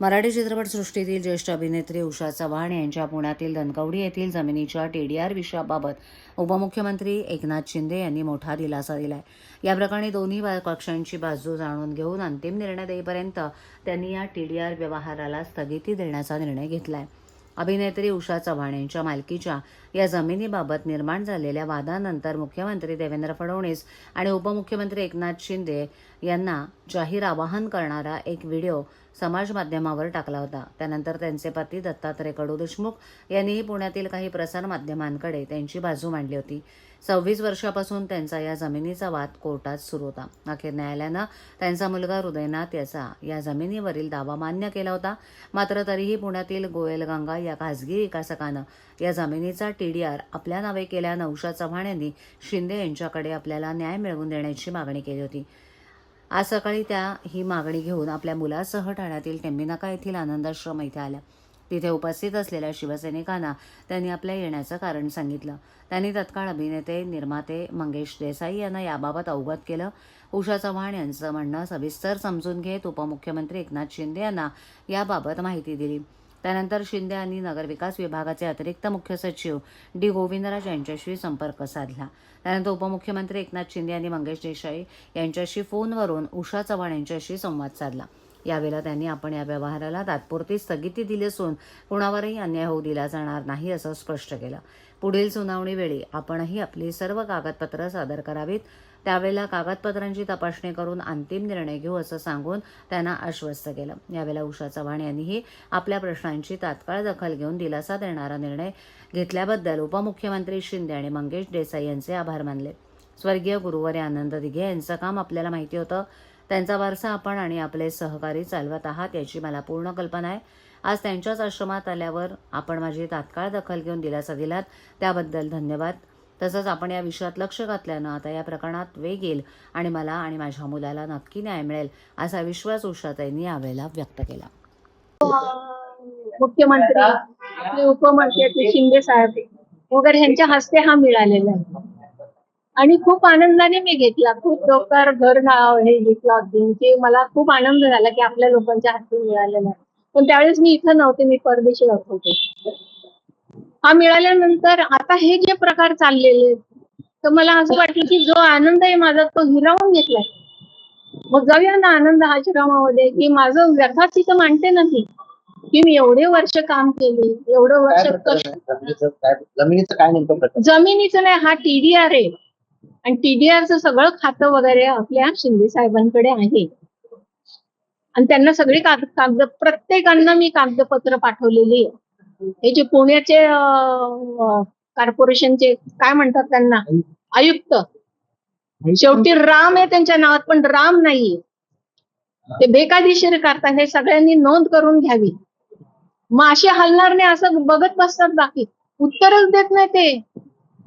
मराठी चित्रपटसृष्टीतील ज्येष्ठ अभिनेत्री उषा चव्हाण यांच्या पुण्यातील धनकवडी येथील जमिनीच्या टीडीआर विषयाबाबत उपमुख्यमंत्री एकनाथ शिंदे यांनी मोठा दिलासा दिलाय। या प्रकरणी दोन्ही पक्षांची बाजू जाणून घेऊन अंतिम निर्णय देईपर्यंत त्यांनी या टीडीआर व्यवहाराला स्थगिती देण्याचा निर्णय घेतलाय। अभिनेत्री उषा चव्हाण यांच्या मालकीच्या या जमिनीबाबत निर्माण झालेल्या वादानंतर मुख्यमंत्री देवेंद्र फडणवीस आणि उपमुख्यमंत्री एकनाथ शिंदे यांना जाहीर आवाहन करणारा एक व्हिडिओ समाज माध्यमावर टाकला होता। त्यानंतर त्यांचे पती दत्तात्रय कडू देशमुख यांनीही पुण्यातील काही प्रसार माध्यमांकडे त्यांची बाजू मांडली होती। 26 वर्षापासून त्यांचा या जमिनीचा वाद कोर्टात सुरू होता। अखेर न्यायालयानं त्यांचा मुलगा हृदयनाथ याचा या जमिनीवरील दावा मान्य केला होता। मात्र तरीही पुण्यातील गोयलगंगा या खासगी विकासकानं या जमिनीचा टीडीआर आपल्या नावे केल्यानं उषा चव्हाण यांनी शिंदे यांच्याकडे आपल्याला न्याय मिळवून देण्याची मागणी केली होती। आज सकाळी त्या ही मागणी घेऊन आपल्या मुलासह ठाण्यातील टेंबिनाका येथील आनंदाश्रम इथे आल्या। तिथे उपस्थित असलेल्या शिवसैनिकांना त्यांनी आपल्या येण्याचं कारण सांगितलं। त्यांनी तत्काळ अभिनेते निर्माते मंगेश देसाई यांना याबाबत अवगत केलं। उषा चव्हाण यांचं म्हणणं सविस्तर समजून घेत उपमुख्यमंत्री एकनाथ शिंदे यांना याबाबत माहिती दिली। त्यानंतर शिंदे यांनी नगरविकास विभागाचे अतिरिक्त मुख्य सचिव डी गोविंदराज यांच्याशी संपर्क साधला। त्यानंतर उपमुख्यमंत्री एकनाथ शिंदे यांनी मंगेश देसाई यांच्याशी फोनवरून उषा चव्हाण यांच्याशी संवाद साधला। यावेळेला त्यांनी आपण या व्यवहाराला तात्पुरती स्थगिती दिली असून कुणावरही अन्याय होऊ दिला जाणार नाही असं स्पष्ट केलं। पुढील सुनावणीवेळी आपणही आपली सर्व कागदपत्र सादर करावीत, त्यावेळेला कागदपत्रांची तपासणी करून अंतिम निर्णय घेऊ असं सांगून त्यांना आश्वस्त केलं। यावेळेला उषा चव्हाण यांनीही आपल्या प्रश्नांची तात्काळ दखल घेऊन दिलासा देणारा निर्णय घेतल्याबद्दल उपमुख्यमंत्री शिंदे आणि मंगेश देसाई यांचे आभार मानले। स्वर्गीय गुरुवर्य आनंद दिघे यांचं काम आपल्याला माहिती होतं, त्यांचा वारसा आपण आणि आपले सहकारी चालवत आहात याची मला पूर्ण कल्पना आहे। आज त्यांच्याच आश्रमात आल्यावर आपण माझी तात्काळ दखल घेऊन दिलासा दिलात, त्याबद्दल धन्यवाद। तसंच आपण या विषयात लक्ष घातल्यानं आता या प्रकरणात वेग येईल आणि मला आणि माझ्या मुलाला नक्की न्याय मिळेल असा विश्वास उषाताईंनी यावेळेला व्यक्त केला। मुख्यमंत्री आपले उपमुख्यमंत्री शिंदे साहेब वगैरे यांच्या हस्ते हा मिळालेला आहे आणि खूप आनंदाने मी घेतला। खूप लोकांवर घर हे घेतला होते, मला खूप आनंद झाला की आपल्या लोकांच्या हस्ते मिळालेला आहे। पण त्यावेळेस मी इथं नव्हते, मी परदेशी राहत होते। हा मिळाल्यानंतर आता हे जे प्रकार चाललेले तर मला असं वाटलं की जो आनंद आहे माझा तो हिरावून घेतलाय। मग जाऊया ना आनंद आश्रमामध्ये की माझं व्यथा तिथं मांडते नाही की मी एवढे वर्ष काम केले, एवढं वर्ष जमिनीचं काय नेमकं प्रकार? जमिनीचं नाही, हा टीडीआर आहे आणि टीडीआरचं सगळं खातं वगैरे आपल्या शिंदे साहेबांकडे आहे आणि त्यांना सगळी कागद प्रत्येकांना मी कागदपत्र पाठवलेली आहे। हे जे पुण्याचे कॉर्पोरेशनचे काय म्हणतात त्यांना आयुक्त, शेवटी राम आहे त्यांच्या नावात पण राम नाहीये, ते बेकायदेशीर करतात, हे सगळ्यांनी नोंद करून घ्यावी। मग असे हलणार नाही असं बघत बसतात, बाकी उत्तरच देत नाही ते।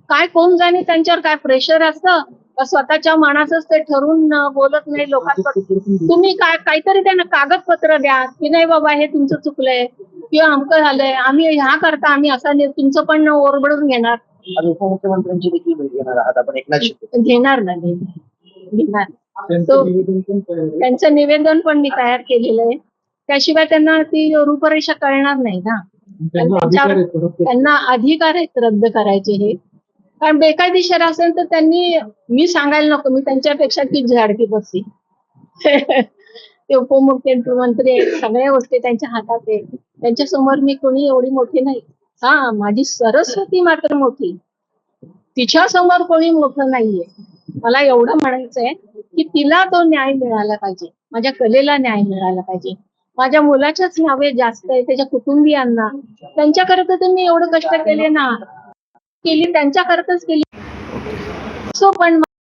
काय कोण जाणे त्यांच्यावर काय प्रेशर असतं का स्वतःच्या मनाचंच ते ठरवून बोलत नाही लोकांकडे। तुम्ही काहीतरी त्यांना कागदपत्र द्या की नाही बाबा हे तुमचं चुकलंय किंवा अमकं झालंय, आम्ही ह्या करता आम्ही असा तुमचं पण ओरबडून घेणार। उपमुख्यमंत्र्यांची देखील भेट घेणार आहात आपण एकनाथ शिंदे? घेणार ना, घेणार। त्यांचं निवेदन पण मी तयार केलेलं आहे, त्याशिवाय त्यांना ती रूपरेषा कळणार नाही ना। त्यांना अधिकार आहेत रद्द करायचे हे, कारण बेकायदेशीर असेल तर त्यांनी, मी सांगायला नको, मी त्यांच्यापेक्षा ती झाडकी बसली ते उपमुख्यमंत्री आहेत, सगळ्या गोष्टी त्यांच्या हातात आहे, त्यांच्या समोर मी कोणी एवढी मोठी नाही। हा, माझी सरस्वती मात्र मोठी, तिच्या समोर कोणी मोठं नाहीये। मला एवढं म्हणायचंय की तिला तो न्याय मिळाला पाहिजे, माझ्या कलेला न्याय मिळाला पाहिजे, माझ्या मुलाच्याच नावे जास्त आहे, त्याच्या कुटुंबियांना, त्यांच्याकरता तर मी एवढं कष्ट केले ना, केली त्यांच्याकरताच केली। सो पण